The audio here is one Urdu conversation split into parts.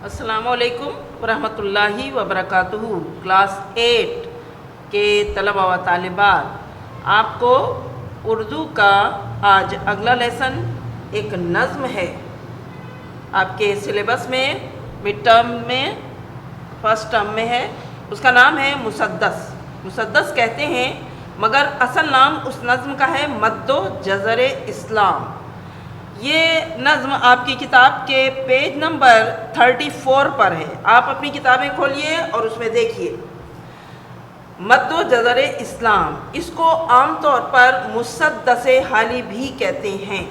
السلام علیکم ورحمۃ اللہ وبرکاتہ۔ کلاس 8 کے طلباء و طالبات، آپ کو اردو کا آج اگلا لیسن ایک نظم ہے آپ کے سلیبس میں، مڈ ٹرم میں، فرسٹ ٹرم میں ہے۔ اس کا نام ہے مسدس۔ مسدس کہتے ہیں مگر اصل نام اس نظم کا ہے مد و جزر اسلام۔ یہ نظم آپ کی کتاب کے پیج نمبر 34 پر ہے۔ آپ اپنی کتابیں کھولیے اور اس میں دیکھیے مد و جزر اسلام۔ اس کو عام طور پر مسدس حالی بھی کہتے ہیں،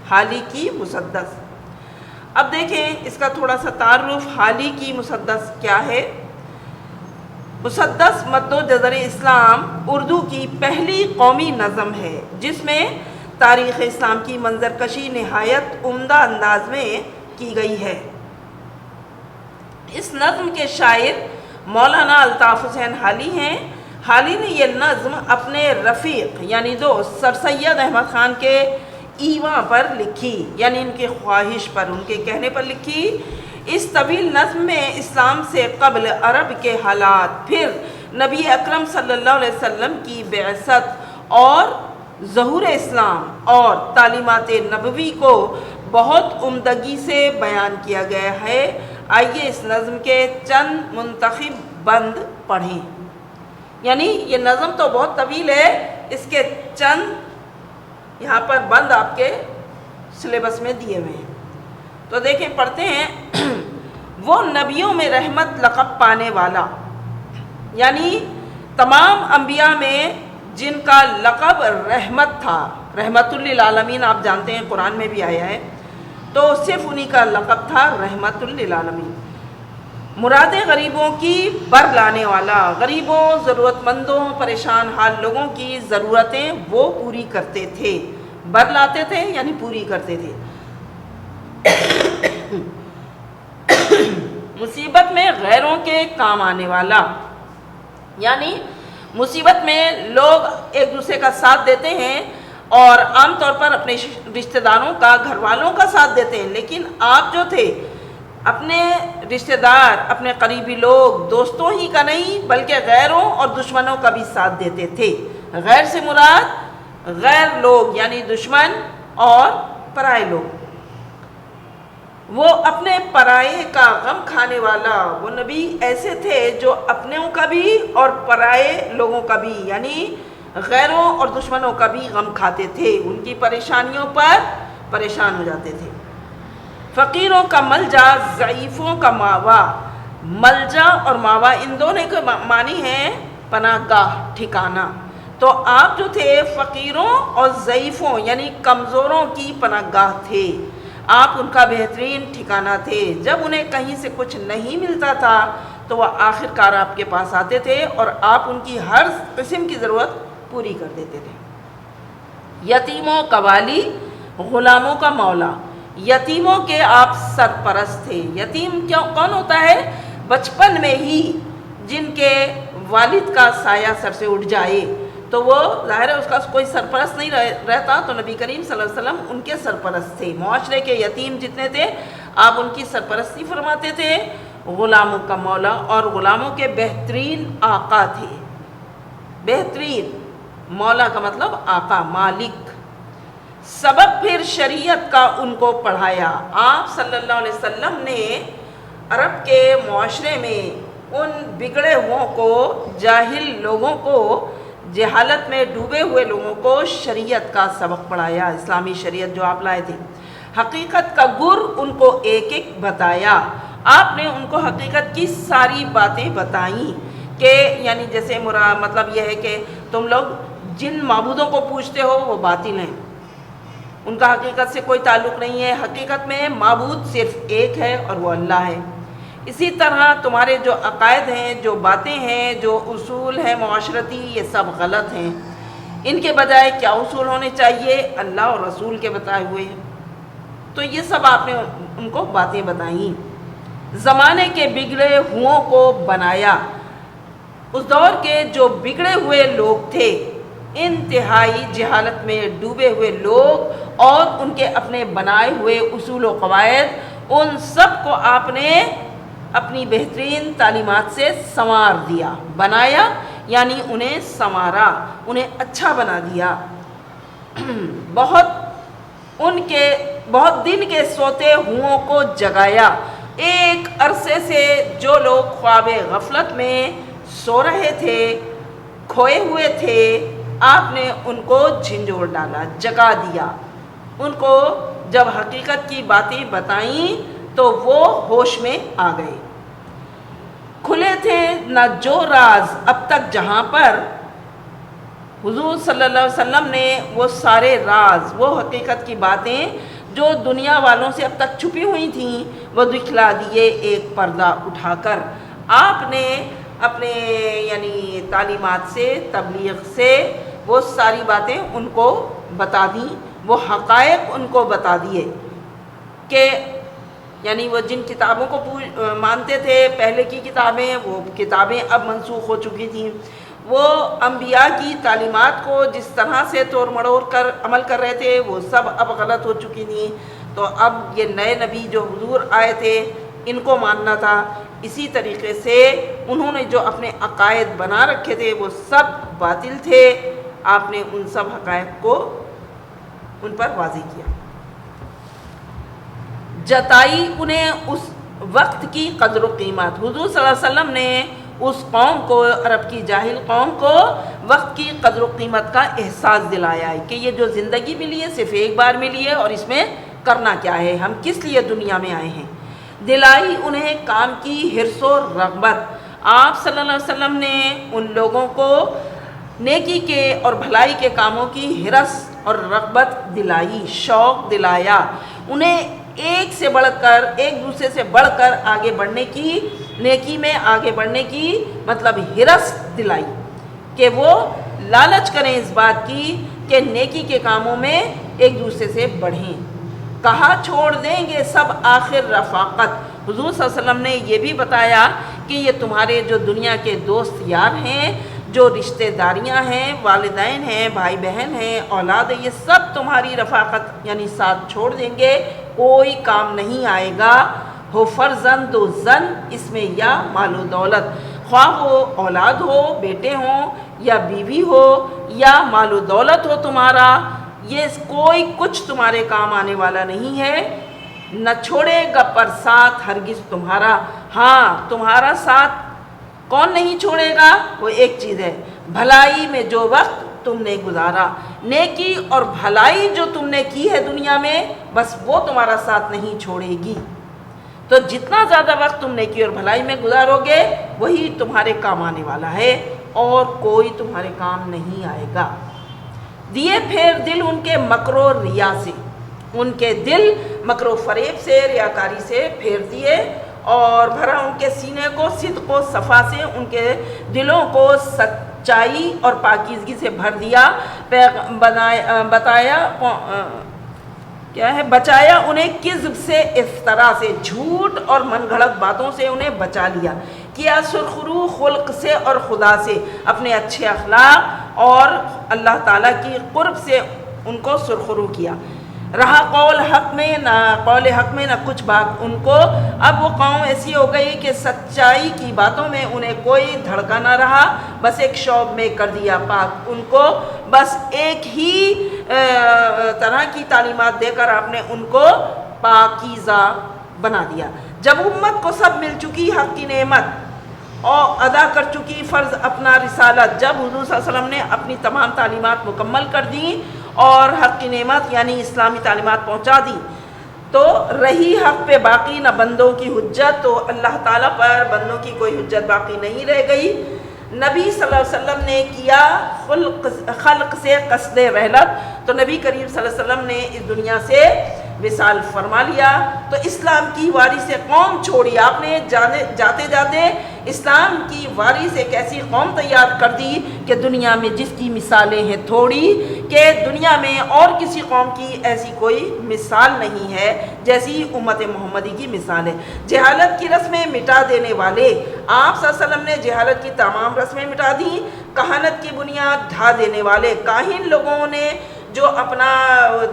حالی کی مسدس۔ اب دیکھیں اس کا تھوڑا سا تعارف، حالی کی مسدس کیا ہے۔ مسدس مد و جزر اسلام اردو کی پہلی قومی نظم ہے جس میں تاریخ اسلام کی منظر کشی نہایت عمدہ انداز میں کی گئی ہے۔ اس نظم کے شاعر مولانا الطاف حسین حالی ہیں۔ حالی نے یہ نظم اپنے رفیق یعنی دوست سر سید احمد خان کے ایواں پر لکھی، یعنی ان کی خواہش پر، ان کے کہنے پر لکھی۔ اس طویل نظم میں اسلام سے قبل عرب کے حالات، پھر نبی اکرم صلی اللہ علیہ وسلم کی بعثت اور ظہور اسلام اور تعلیمات نبوی کو بہت عمدگی سے بیان کیا گیا ہے۔ آئیے اس نظم کے چند منتخب بند پڑھیں۔ یعنی یہ نظم تو بہت طویل ہے، اس کے چند یہاں پر بند آپ کے سلیبس میں دیے ہوئے ہیں، تو دیکھیں پڑھتے ہیں۔ وہ نبیوں میں رحمت لقب پانے والا، یعنی تمام انبیاء میں جن کا لقب رحمت تھا، رحمت للعالمین آپ جانتے ہیں قرآن میں بھی آیا ہے، تو صرف انہی کا لقب تھا رحمت للعالمین۔ مراد غریبوں کی بر لانے والا، غریبوں، ضرورت مندوں، پریشان حال لوگوں کی ضرورتیں وہ پوری کرتے تھے، بر لاتے تھے یعنی پوری کرتے تھے۔ مصیبت میں غیروں کے کام آنے والا، یعنی مصیبت میں لوگ ایک دوسرے کا ساتھ دیتے ہیں اور عام طور پر اپنے رشتہ داروں کا، گھر والوں کا ساتھ دیتے ہیں، لیکن آپ جو تھے اپنے رشتہ دار، اپنے قریبی لوگ، دوستوں ہی کا نہیں بلکہ غیروں اور دشمنوں کا بھی ساتھ دیتے تھے۔ غیر سے مراد غیر لوگ یعنی دشمن اور پرائے لوگ۔ وہ اپنے پرائے کا غم کھانے والا، وہ نبی ایسے تھے جو اپنوں کا بھی اور پرائے لوگوں کا بھی یعنی غیروں اور دشمنوں کا بھی غم کھاتے تھے، ان کی پریشانیوں پر پریشان ہو جاتے تھے۔ فقیروں کا ملجا، ضعیفوں کا ماوا۔ ملجا اور ماوا ان دونوں کے معنی ہیں پناہ گاہ، ٹھکانہ۔ تو آپ جو تھے فقیروں اور ضعیفوں یعنی کمزوروں کی پناہ گاہ تھے، آپ ان کا بہترین ٹھکانہ تھے۔ جب انہیں کہیں سے کچھ نہیں ملتا تھا تو وہ آخر کار آپ کے پاس آتے تھے اور آپ ان کی ہر قسم کی ضرورت پوری کر دیتے تھے۔ یتیموں کا والی، غلاموں کا مولا۔ یتیموں کے آپ سرپرست تھے۔ یتیم کون ہوتا ہے؟ بچپن میں ہی جن کے والد کا سایہ سر سے اٹھ جائے تو وہ ظاہر ہے اس کا کوئی سرپرست نہیں رہتا، تو نبی کریم صلی اللہ علیہ وسلم ان کے سرپرست تھے۔ معاشرے کے یتیم جتنے تھے آپ ان کی سرپرستی فرماتے تھے۔ غلاموں کا مولا، اور غلاموں کے بہترین آقا تھے۔ بہترین، مولا کا مطلب آقا، مالک۔ سبق پھر شریعت کا ان کو پڑھایا۔ آپ صلی اللہ علیہ وسلم نے عرب کے معاشرے میں ان بگڑے ہوئوں کو، جاہل لوگوں کو، جہالت میں ڈوبے ہوئے لوگوں کو شریعت کا سبق پڑھایا، اسلامی شریعت جو آپ لائے تھے۔ حقیقت کا گر ان کو ایک ایک بتایا۔ آپ نے ان کو حقیقت کی ساری باتیں بتائیں کہ یعنی جیسے مطلب یہ ہے کہ تم لوگ جن معبودوں کو پوجتے ہو وہ باطل ہیں، ان کا حقیقت سے کوئی تعلق نہیں ہے، حقیقت میں معبود صرف ایک ہے اور وہ اللہ ہے۔ اسی طرح تمہارے جو عقائد ہیں، جو باتیں ہیں، جو اصول ہیں معاشرتی، یہ سب غلط ہیں۔ ان کے بجائے کیا اصول ہونے چاہیے؟ اللہ اور رسول کے بتائے ہوئے ہیں۔ تو یہ سب آپ نے ان کو باتیں بتائیں۔ زمانے کے بگڑے ہوئوں کو بنایا۔ اس دور کے جو بگڑے ہوئے لوگ تھے، انتہائی جہالت میں ڈوبے ہوئے لوگ اور ان کے اپنے بنائے ہوئے اصول و قواعد، ان سب کو آپ نے اپنی بہترین تعلیمات سے سنوار دیا. بنایا یعنی انہیں سنوارا، انہیں اچھا بنا دیا. بہت دن کے سوتے ہوں کو جگایا. ایک عرصے سے جو لوگ خواب غفلت میں سو رہے تھے، کھوئے ہوئے تھے، آپ نے ان کو جھنجھوڑ ڈالا، جگا دیا. ان کو جب حقیقت کی باتیں بتائیں تو وہ ہوش میں آ گئے. کھلے تھے نہ جو راز اب تک جہاں پر، حضور صلی اللہ علیہ وسلم نے وہ سارے راز، وہ حقیقت کی باتیں جو دنیا والوں سے اب تک چھپی ہوئی تھیں، وہ دکھلا دیے ایک پردہ اٹھا کر. آپ نے اپنے یعنی تعلیمات سے، تبلیغ سے وہ ساری باتیں ان کو بتا دیں، وہ حقائق ان کو بتا دیے کہ یعنی وہ جن کتابوں کو مانتے تھے پہلے کی کتابیں، وہ کتابیں اب منسوخ ہو چکی تھیں. وہ انبیاء کی تعلیمات کو جس طرح سے توڑ مڑوڑ کر عمل کر رہے تھے وہ سب اب غلط ہو چکی تھیں. تو اب یہ نئے نبی جو حضور آئے تھے ان کو ماننا تھا. اسی طریقے سے انہوں نے جو اپنے عقائد بنا رکھے تھے وہ سب باطل تھے. آپ نے ان سب حقائق کو ان پر واضح کیا. جتائی انہیں اس وقت کی قدر و قیمت. حضور صلی اللہ علیہ وسلم نے اس قوم کو، عرب کی جاہل قوم کو، وقت کی قدر و قیمت کا احساس دلایا ہے کہ یہ جو زندگی ملی ہے صرف ایک بار ملی ہے اور اس میں کرنا کیا ہے، ہم کس لیے دنیا میں آئے ہیں. دلائی انہیں کام کی حرص و رغبت. آپ صلی اللہ علیہ وسلم نے ان لوگوں کو نیکی کے اور بھلائی کے کاموں کی حرص اور رغبت دلائی، شوق دلایا. انہیں ایک سے بڑھ کر، ایک دوسرے سے بڑھ کر آگے بڑھنے کی، نیکی میں آگے بڑھنے کی مطلب حرص دلائی کہ وہ لالچ کریں اس بات کی کہ نیکی کے کاموں میں ایک دوسرے سے بڑھیں. کہا چھوڑ دیں گے سب آخر رفاقت. حضور صلی اللہ علیہ وسلم نے یہ بھی بتایا کہ یہ تمہارے جو دنیا کے دوست یار ہیں، جو رشتہ داریاں ہیں، والدین ہیں، بھائی بہن ہیں، اولاد ہے، یہ سب تمہاری رفاقت یعنی ساتھ چھوڑ دیں گے، کوئی کام نہیں آئے گا. ہو فرزند و زن، اس میں یا مال و دولت، خواہ وہ اولاد ہو، بیٹے ہوں یا بیوی ہو یا مال و دولت ہو تمہارا، یہ کوئی کچھ تمہارے کام آنے والا نہیں ہے. نہ چھوڑے گا پر ساتھ ہرگز تمہارا. ہاں تمہارا ساتھ کون نہیں چھوڑے گا؟ وہ ایک چیز ہے، بھلائی میں جو وقت تم نے گزارا، نیکی اور بھلائی جو تم نے کی ہے دنیا میں، بس وہ تمہارا ساتھ نہیں چھوڑے گی. تو جتنا زیادہ وقت تم نیکی اور بھلائی میں گزارو گے وہی تمہارے کام آنے والا ہے اور کوئی تمہارے کام نہیں آئے گا. دیے پھر دل ان کے مکر و ریا سے، ان کے دل مکر و فریب سے، ریاکاری سے پھیر دیے اور بھرا ان کے سینے کو صدق و صفا سے، ان کے دلوں کو سچائی اور پاکیزگی سے بھر دیا. بچایا انہیں کذب سے، افترا سے، جھوٹ اور من گھڑت باتوں سے انہیں بچا لیا. کیا سرخرو خلق سے اور خدا سے، اپنے اچھے اخلاق اور اللہ تعالیٰ کی قرب سے ان کو سرخرو کیا. رہا قول حق میں نہ کچھ بات ان کو. اب وہ قوم ایسی ہو گئی کہ سچائی کی باتوں میں انہیں کوئی دھڑکا نہ رہا، بس ایک شعب میں کر دیا پاک ان کو. بس ایک ہی طرح کی تعلیمات دے کر آپ نے ان کو پاکیزہ بنا دیا. جب امت کو سب مل چکی حق کی نعمت اور ادا کر چکی فرض اپنا رسالت، جب حضور صلی اللہ علیہ وسلم نے اپنی تمام تعلیمات مکمل کر دیں اور حق کی نعمت یعنی اسلامی تعلیمات پہنچا دی، تو رہی حق پہ باقی نہ بندوں کی حجت. تو اللہ تعالیٰ پر بندوں کی کوئی حجت باقی نہیں رہ گئی. نبی صلی اللہ علیہ وسلم نے کیا خلق سے قصد رحلت، تو نبی کریم صلی اللہ علیہ وسلم نے اس دنیا سے وصال فرما لیا. تو اسلام کی وارث قوم چھوڑی آپ نے، جاتے جاتے اسلام کی وارث ایک ایسی قوم تیار کر دی کہ دنیا میں جس کی مثالیں ہیں تھوڑی، کہ دنیا میں اور کسی قوم کی ایسی کوئی مثال نہیں ہے جیسی امت محمدی کی مثال ہے. جہالت کی رسمیں مٹا دینے والے، آپ صلی اللہ علیہ وسلم نے جہالت کی تمام رسمیں مٹا دیں. کہانت کی بنیاد ڈھا دینے والے، کاہن لوگوں نے جو اپنا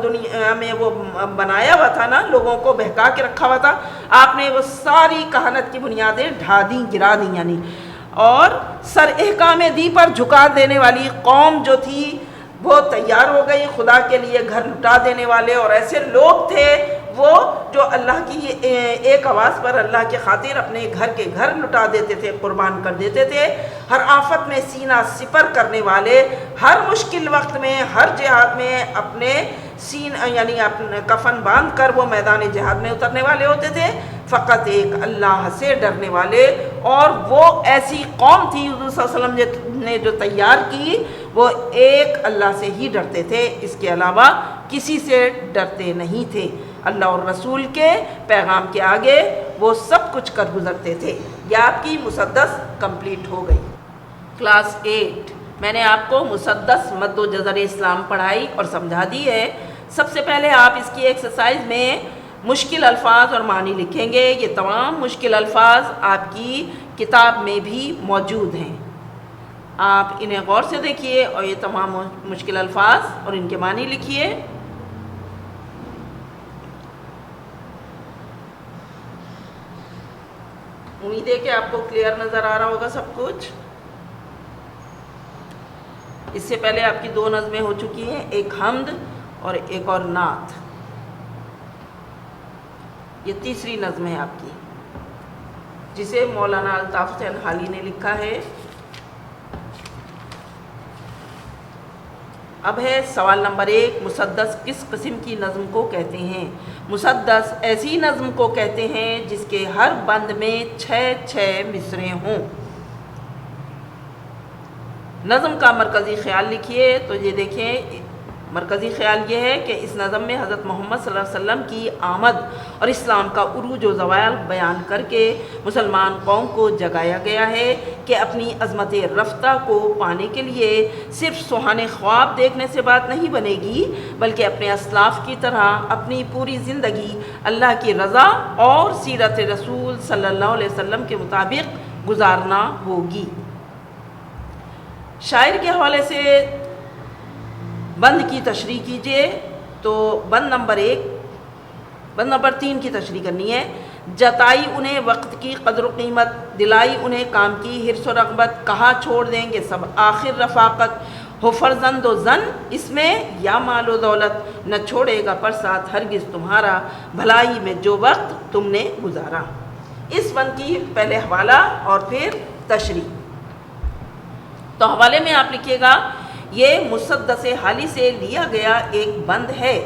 دنیا میں وہ بنایا ہوا تھا نا، لوگوں کو بہکا کے رکھا ہوا تھا، آپ نے وہ ساری کہانت کی بنیادیں ڈھا دیں، گرا دیں یعنی، اور سر احکام دی پر جھکا دینے والی قوم جو تھی وہ تیار ہو گئی، خدا کے لیے گھر لٹا دینے والے، اور ایسے لوگ تھے وہ جو اللہ کی ایک آواز پر اللہ کے خاطر اپنے گھر کے گھر لٹا دیتے تھے، قربان کر دیتے تھے، ہر آفت میں سینہ سپر کرنے والے، ہر مشکل وقت میں، ہر جہاد میں اپنے یعنی اپنے کفن باندھ کر وہ میدان جہاد میں اترنے والے ہوتے تھے، فقط ایک اللہ سے ڈرنے والے، اور وہ ایسی قوم تھی حضور صلی اللہ علیہ وسلم نے جو تیار کی، وہ ایک اللہ سے ہی ڈرتے تھے، اس کے علاوہ کسی سے ڈرتے نہیں تھے، اللہ اور رسول کے پیغام کے آگے وہ سب کچھ کر گزرتے تھے۔ یہ آپ کی مسدس کمپلیٹ ہو گئی۔ کلاس 8 میں نے آپ کو مسدس مد و جزر اسلام پڑھائی اور سمجھا دی ہے۔ سب سے پہلے آپ اس کی ایکسرسائز میں مشکل الفاظ اور معنی لکھیں گے۔ یہ تمام مشکل الفاظ آپ کی کتاب میں بھی موجود ہیں، آپ انہیں غور سے دیکھیے اور یہ تمام مشکل الفاظ اور ان کے معنی لکھیے۔ امید ہے کہ آپ کو کلیئر نظر آ رہا ہوگا سب کچھ۔ اس سے پہلے آپ کی 2 نظمیں ہو چکی ہیں، ایک حمد اور ایک اور نعت۔ یہ تیسری نظم ہے آپ کی، جسے مولانا الطاف حسین حالی نے لکھا ہے۔ اب ہے سوال نمبر 1، مسدس کس قسم کی نظم کو کہتے ہیں؟ مسدس ایسی نظم کو کہتے ہیں جس کے ہر بند میں 6 مصرے ہوں۔ نظم کا مرکزی خیال لکھیے۔ تو یہ دیکھیں، مرکزی خیال یہ ہے کہ اس نظم میں حضرت محمد صلی اللہ علیہ وسلم کی آمد اور اسلام کا عروج و زوال بیان کر کے مسلمان قوم کو جگایا گیا ہے کہ اپنی عظمت رفتہ کو پانے کے لیے صرف سہانے خواب دیکھنے سے بات نہیں بنے گی، بلکہ اپنے اسلاف کی طرح اپنی پوری زندگی اللہ کی رضا اور سیرت رسول صلی اللہ علیہ وسلم کے مطابق گزارنا ہوگی۔ شاعر کے حوالے سے بند کی تشریح کیجئے۔ تو بند نمبر 3 کی تشریح کرنی ہے۔ جتائی انہیں وقت کی قدر و قیمت، دلائی انہیں کام کی حرص و رغبت، کہا چھوڑ دیں گے سب آخر رفاقت، ہو فرزند و زن اس میں یا مال و دولت، نہ چھوڑے گا پر ساتھ ہرگز تمہارا، بھلائی میں جو وقت تم نے گزارا۔ اس بند کی پہلے حوالہ اور پھر تشریح۔ تو حوالے میں آپ لکھیے گا، یہ مسدس حالی سے لیا گیا ایک بند ہے۔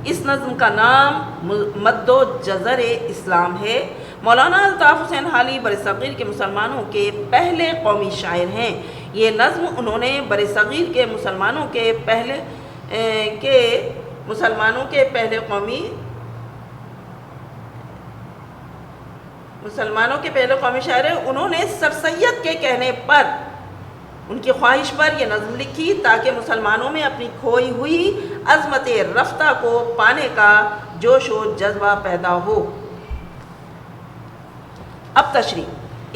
اس نظم کا نام مد و جزر اسلام ہے۔ مولانا الطاف حسین حالی برصغیر کے مسلمانوں کے پہلے قومی شاعر ہیں۔ یہ نظم انہوں نے برصغیر کے مسلمانوں کے پہلے قومی شاعر ہیں۔ انہوں نے سر سید کے کہنے پر، ان کی خواہش پر یہ نظم لکھی تاکہ مسلمانوں میں اپنی کھوئی ہوئی عظمت رفتہ کو پانے کا جوش و جذبہ پیدا ہو۔ اب تشریح۔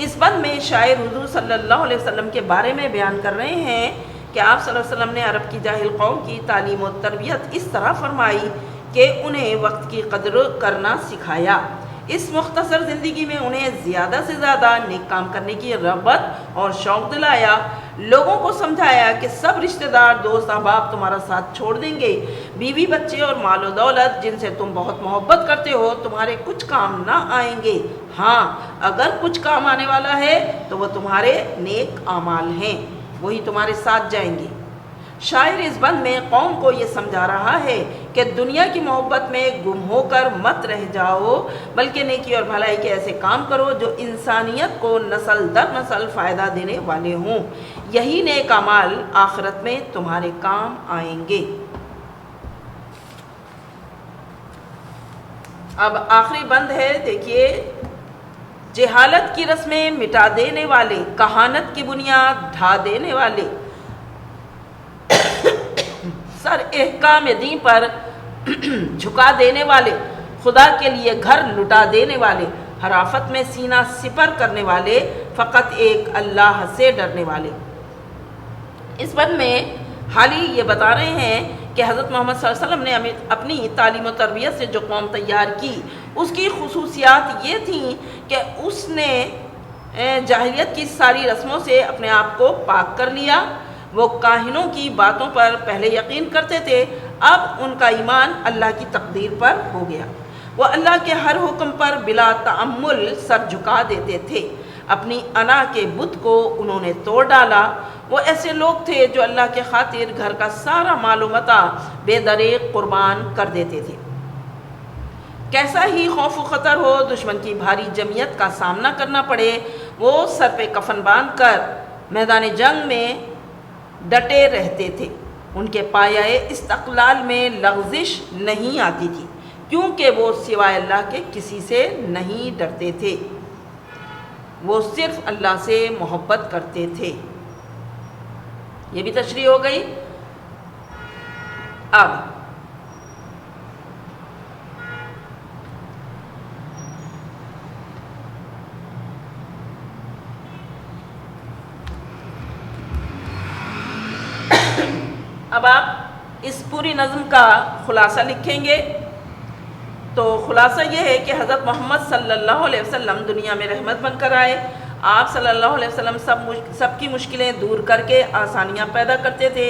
اس بند میں شاعر حضور صلی اللہ علیہ وسلم کے بارے میں بیان کر رہے ہیں کہ آپ صلی اللہ علیہ وسلم نے عرب کی جاہل قوم کی تعلیم و تربیت اس طرح فرمائی کہ انہیں وقت کی قدر کرنا سکھایا۔ اس مختصر زندگی میں انہیں زیادہ سے زیادہ نیک کام کرنے کی رغبت اور شوق دلایا، لوگوں کو سمجھایا کہ سب رشتہ دار دوست احباب تمہارا ساتھ چھوڑ دیں گے، بیوی بچے اور مال و دولت جن سے تم بہت محبت کرتے ہو تمہارے کچھ کام نہ آئیں گے، ہاں اگر کچھ کام آنے والا ہے تو وہ تمہارے نیک اعمال ہیں، وہی تمہارے ساتھ جائیں گے۔ شاعر اس بند میں قوم کو یہ سمجھا رہا ہے کہ دنیا کی محبت میں گم ہو کر مت رہ جاؤ، بلکہ نیکی اور بھلائی کے ایسے کام کرو جو انسانیت کو نسل در نسل فائدہ دینے والے ہوں، یہی نیک اعمال آخرت میں تمہارے کام آئیں گے۔ اب آخری بند ہے، دیکھیے، جہالت کی رسمیں مٹا دینے والے، کہانت کی بنیاد ڈھا دینے والے، سر احکام دین پر جھکا دینے والے، خدا کے لیے گھر لٹا دینے والے، ہر آفت میں سینہ سپر کرنے والے، فقط ایک اللہ سے ڈرنے والے۔ اس بند میں حالی یہ بتا رہے ہیں کہ حضرت محمد صلی اللہ علیہ وسلم نے اپنی تعلیم و تربیت سے جو قوم تیار کی اس کی خصوصیات یہ تھیں کہ اس نے جاہلیت کی ساری رسموں سے اپنے آپ کو پاک کر لیا۔ وہ کاہنوں کی باتوں پر پہلے یقین کرتے تھے، اب ان کا ایمان اللہ کی تقدیر پر ہو گیا۔ وہ اللہ کے ہر حکم پر بلا تأمل سر جھکا دیتے تھے۔ اپنی انا کے بت کو انہوں نے توڑ ڈالا۔ وہ ایسے لوگ تھے جو اللہ کے خاطر گھر کا سارا مال و متاع بے دریغ قربان کر دیتے تھے۔ کیسا ہی خوف و خطر ہو، دشمن کی بھاری جمعیت کا سامنا کرنا پڑے، وہ سر پہ کفن باندھ کر میدان جنگ میں ڈٹے رہتے تھے۔ ان کے پایۂ استقلال میں لغزش نہیں آتی تھی، کیونکہ وہ سوائے اللہ کے کسی سے نہیں ڈرتے تھے۔ وہ صرف اللہ سے محبت کرتے تھے۔ یہ بھی تشریح ہو گئی۔ اب آپ اس پوری نظم کا خلاصہ لکھیں گے۔ تو خلاصہ یہ ہے کہ حضرت محمد صلی اللہ علیہ وسلم دنیا میں رحمت بن کر آئے۔ آپ صلی اللہ علیہ وسلم سب کی مشکلیں دور کر کے آسانیاں پیدا کرتے تھے۔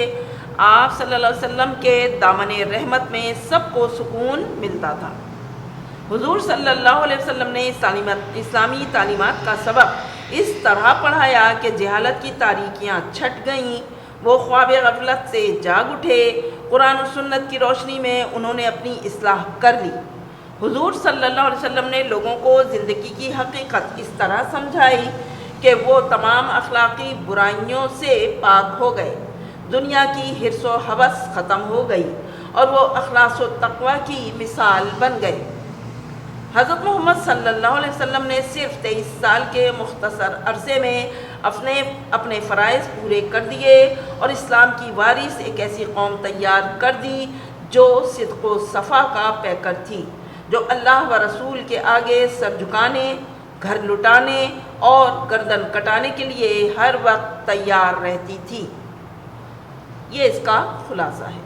آپ صلی اللہ علیہ وسلم کے دامن رحمت میں سب کو سکون ملتا تھا۔ حضور صلی اللہ علیہ وسلم نے اسلامی تعلیمات کا سبق اس طرح پڑھایا کہ جہالت کی تاریکیاں چھٹ گئیں، وہ خواب غفلت سے جاگ اٹھے۔ قرآن و سنت کی روشنی میں انہوں نے اپنی اصلاح کر لی۔ حضور صلی اللہ علیہ وسلم نے لوگوں کو زندگی کی حقیقت اس طرح سمجھائی کہ وہ تمام اخلاقی برائیوں سے پاک ہو گئے، دنیا کی حرص و ہوس ختم ہو گئی اور وہ اخلاص و تقوی کی مثال بن گئے۔ حضرت محمد صلی اللہ علیہ وسلم نے صرف 23 سال کے مختصر عرصے میں اپنے فرائض پورے کر دیے اور اسلام کی وارث ایک ایسی قوم تیار کر دی جو صدق و صفا کا پیکر تھی، جو اللہ و رسول کے آگے سر جھکانے، گھر لٹانے اور گردن کٹانے کے لیے ہر وقت تیار رہتی تھی۔ یہ اس کا خلاصہ ہے۔